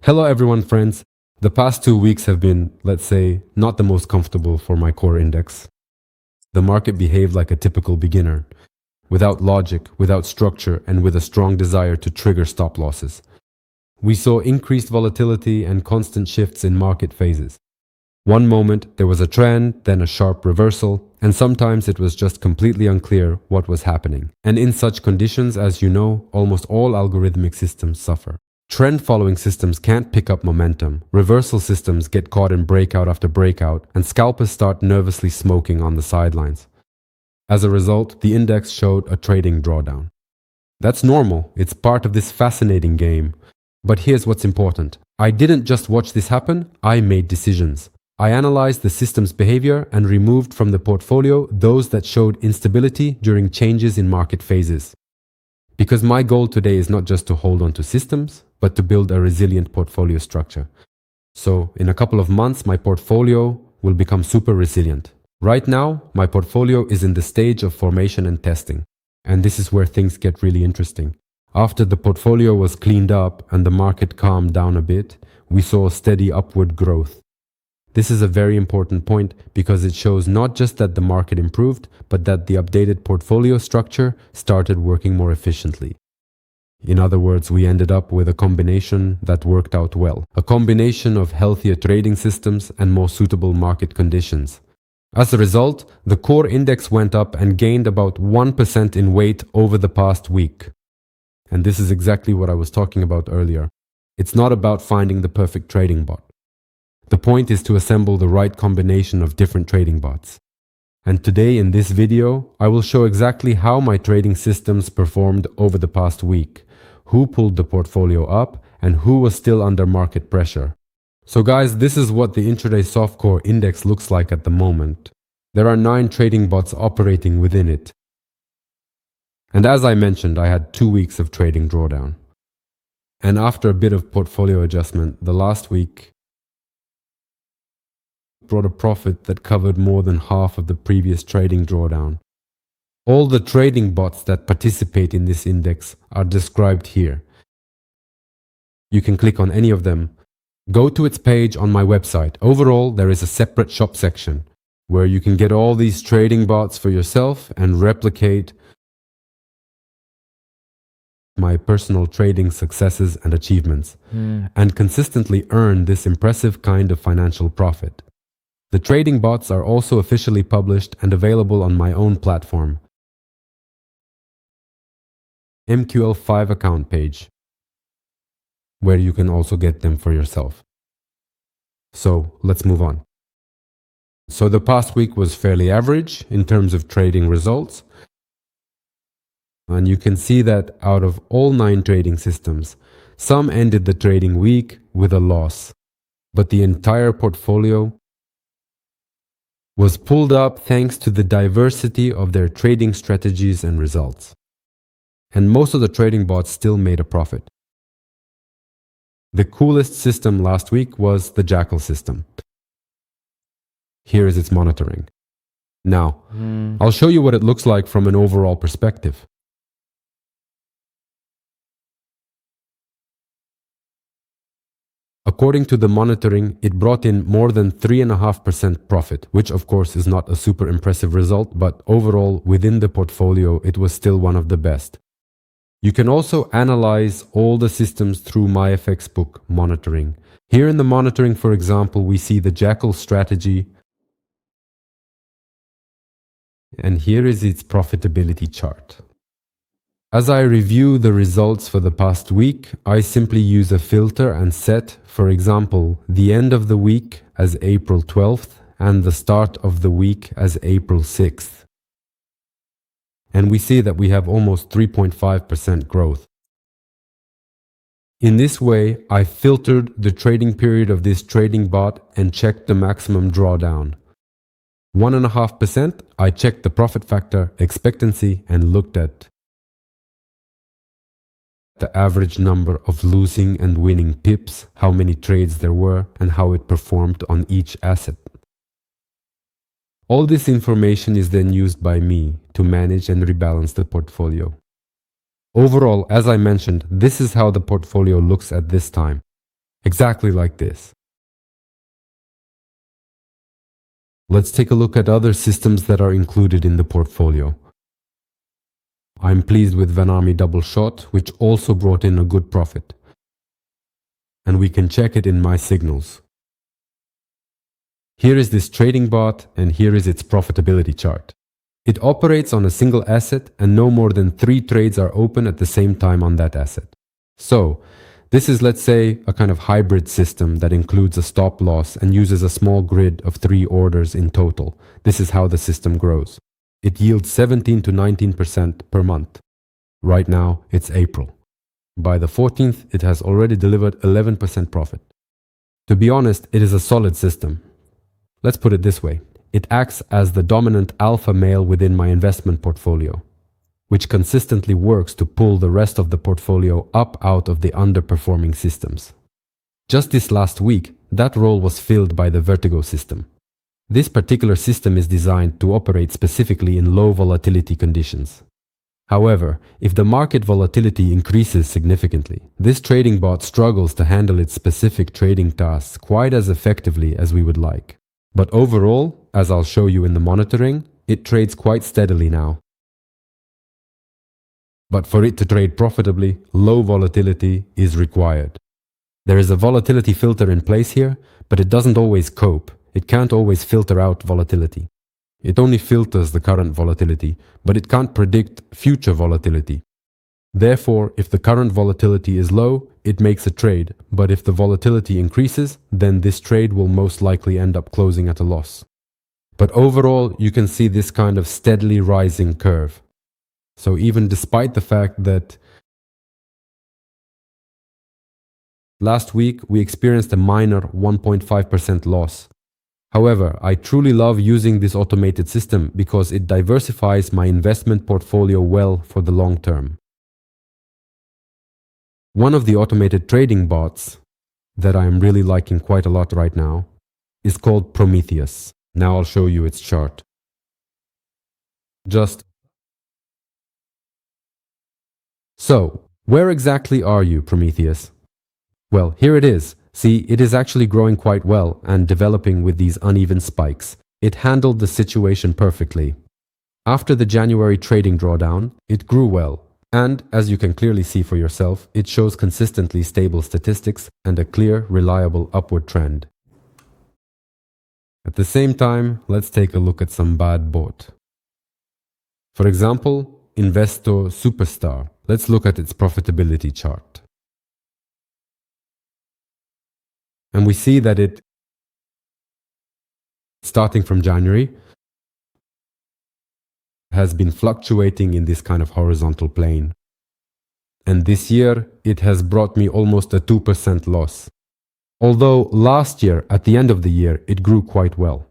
Hello everyone, friends. The past 2 weeks have been, let's say, not the most comfortable for my core index. The market behaved like a typical beginner, without logic, without structure, and with a strong desire to trigger stop losses. We saw increased volatility and constant shifts in market phases. One moment there was a trend, then a sharp reversal, and sometimes it was just completely unclear what was happening. And in such conditions, as you know, almost all algorithmic systems suffer. Trend-following systems can't pick up momentum, reversal systems get caught in breakout after breakout, and scalpers start nervously smoking on the sidelines. As a result, the index showed a trading drawdown. That's normal, it's part of this fascinating game. But here's what's important. I didn't just watch this happen, I made decisions. I analyzed the system's behavior and removed from the portfolio those that showed instability during changes in market phases. Because my goal today is not just to hold on to systems, but to build a resilient portfolio structure. So in a couple of months, my portfolio will become super resilient. Right now, my portfolio is in the stage of formation and testing. And this is where things get really interesting. After the portfolio was cleaned up and the market calmed down a bit, we saw steady upward growth. This is a very important point because it shows not just that the market improved, but that the updated portfolio structure started working more efficiently. In other words, we ended up with a combination that worked out well. A combination of healthier trading systems and more suitable market conditions. As a result, the core index went up and gained about 1% in weight over the past week. And this is exactly what I was talking about earlier. It's not about finding the perfect trading bot. The point is to assemble the right combination of different trading bots. And today in this video, I will show exactly how my trading systems performed over the past week, who pulled the portfolio up, and who was still under market pressure. So guys, this is what the intraday softcore index looks like at the moment. There are 9 trading bots operating within it. And as I mentioned, I had 2 weeks of trading drawdown. And after a bit of portfolio adjustment, the last week brought a profit that covered more than half of the previous trading drawdown. All the trading bots that participate in this index are described here. You can click on any of them. Go to its page on my website. Overall, there is a separate shop section where you can get all these trading bots for yourself and replicate my personal trading successes and achievements, and consistently earn this impressive kind of financial profit. The trading bots are also officially published and available on my own platform, MQL5 account page, where you can also get them for yourself. So let's move on. So the past week was fairly average in terms of trading results. And you can see that out of all 9 trading systems, some ended the trading week with a loss, but the entire portfolio was pulled up thanks to the diversity of their trading strategies and results. And most of the trading bots still made a profit. The coolest system last week was the Jackal system. Here is its monitoring. Now, I'll show you what it looks like from an overall perspective. According to the monitoring, it brought in more than 3.5% profit, which of course is not a super impressive result, but overall within the portfolio, it was still one of the best. You can also analyze all the systems through MyFX book monitoring. Here in the monitoring, for example, we see the Jackal strategy, and here is its profitability chart. As I review the results for the past week, I simply use a filter and set, for example, the end of the week as April 12th and the start of the week as April 6th. And we see that we have almost 3.5% growth. In this way, I filtered the trading period of this trading bot and checked the maximum drawdown. 1.5%, I checked the profit factor, expectancy, and looked at the average number of losing and winning pips, how many trades there were, and how it performed on each asset. All this information is then used by me to manage and rebalance the portfolio. Overall, as I mentioned, this is how the portfolio looks at this time. Exactly like this. Let's take a look at other systems that are included in the portfolio. I'm pleased with Vanami Double Shot, which also brought in a good profit. And we can check it in my signals. Here is this trading bot, and here is its profitability chart. It operates on a single asset, and no more than 3 trades are open at the same time on that asset. So, this is, let's say, a kind of hybrid system that includes a stop loss and uses a small grid of 3 orders in total. This is how the system grows. It yields 17 to 19% per month. Right now, it's April. By the 14th, it has already delivered 11% profit. To be honest, it is a solid system. Let's put it this way. It acts as the dominant alpha male within my investment portfolio, which consistently works to pull the rest of the portfolio up out of the underperforming systems. Just this last week, that role was filled by the Vertigo system. This particular system is designed to operate specifically in low volatility conditions. However, if the market volatility increases significantly, this trading bot struggles to handle its specific trading tasks quite as effectively as we would like. But overall, as I'll show you in the monitoring, it trades quite steadily now. But for it to trade profitably, low volatility is required. There is a volatility filter in place here, but it doesn't always cope. It can't always filter out volatility. It only filters the current volatility, but it can't predict future volatility. Therefore, if the current volatility is low, it makes a trade, but if the volatility increases, then this trade will most likely end up closing at a loss. But overall, you can see this kind of steadily rising curve. So even despite the fact that last week we experienced a minor 1.5% loss. However, I truly love using this automated system because it diversifies my investment portfolio well for the long term. One of the automated trading bots that I am really liking quite a lot right now is called Prometheus. Now I'll show you its chart. So, where exactly are you, Prometheus? Well, here it is. See, it is actually growing quite well and developing with these uneven spikes. It handled the situation perfectly. After the January trading drawdown, it grew well. And, as you can clearly see for yourself, it shows consistently stable statistics and a clear, reliable upward trend. At the same time, let's take a look at some bad bot. For example, Investo Superstar. Let's look at its profitability chart. And we see that it, starting from January, has been fluctuating in this kind of horizontal plane. And this year, it has brought me almost a 2% loss. Although last year, at the end of the year, it grew quite well.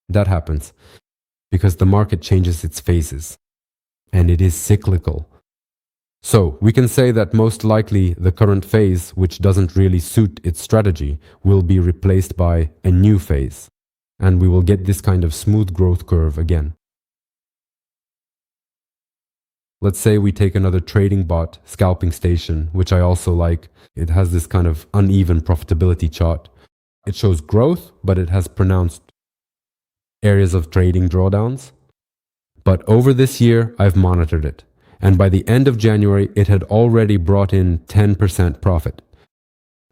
That happens because the market changes its phases, and it is cyclical. So we can say that most likely the current phase, which doesn't really suit its strategy, will be replaced by a new phase, and we will get this kind of smooth growth curve again. Let's say we take another trading bot, Scalping Station, which I also like. It has this kind of uneven profitability chart. It shows growth, but it has pronounced areas of trading drawdowns. But over this year, I've monitored it. And by the end of January, it had already brought in 10% profit.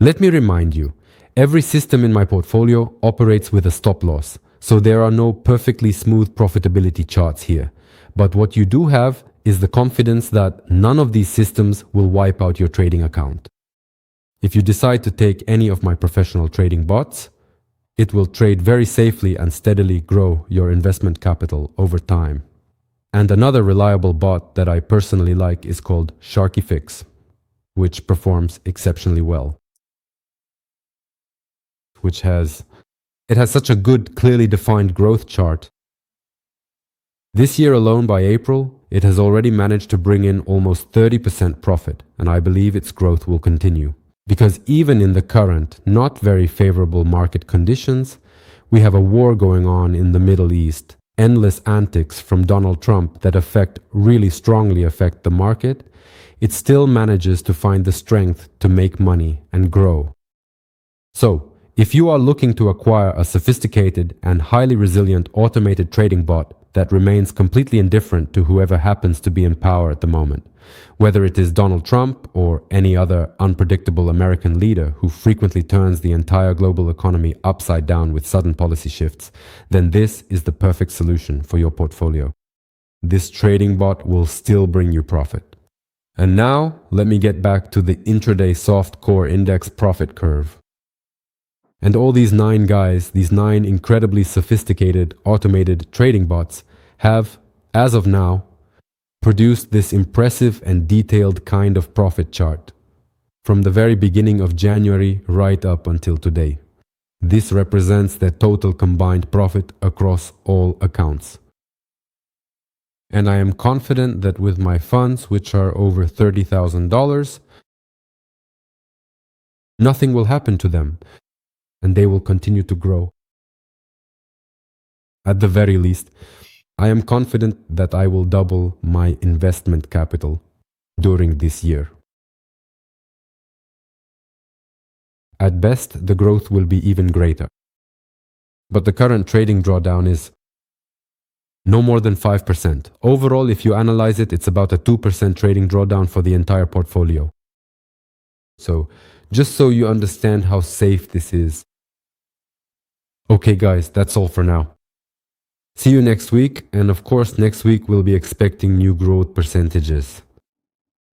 Let me remind you, every system in my portfolio operates with a stop loss, so there are no perfectly smooth profitability charts here. But what you do have is the confidence that none of these systems will wipe out your trading account. If you decide to take any of my professional trading bots, it will trade very safely and steadily grow your investment capital over time. And another reliable bot that I personally like is called Sharkyfix, which performs exceptionally well. It has such a good, clearly defined growth chart. This year alone, by April, it has already managed to bring in almost 30% profit, and I believe its growth will continue. Because even in the current, not very favorable market conditions, we have a war going on in the Middle East, endless antics from Donald Trump that really strongly affect the market, it still manages to find the strength to make money and grow. So, if you are looking to acquire a sophisticated and highly resilient automated trading bot that remains completely indifferent to whoever happens to be in power at the moment, whether it is Donald Trump or any other unpredictable American leader who frequently turns the entire global economy upside down with sudden policy shifts, then this is the perfect solution for your portfolio. This trading bot will still bring you profit. And now, let me get back to the intraday soft core index profit curve. And all these 9 guys, these 9 incredibly sophisticated automated trading bots have, as of now, produced this impressive and detailed kind of profit chart from the very beginning of January right up until today. This represents their total combined profit across all accounts. And I am confident that with my funds, which are over $30,000, nothing will happen to them, and they will continue to grow. At the very least, I am confident that I will double my investment capital during this year. At best, the growth will be even greater. But the current trading drawdown is no more than 5%. Overall, if you analyze it, it's about a 2% trading drawdown for the entire portfolio. So, just so you understand how safe this is. Okay guys, that's all for now. See you next week, and of course next week we'll be expecting new growth percentages.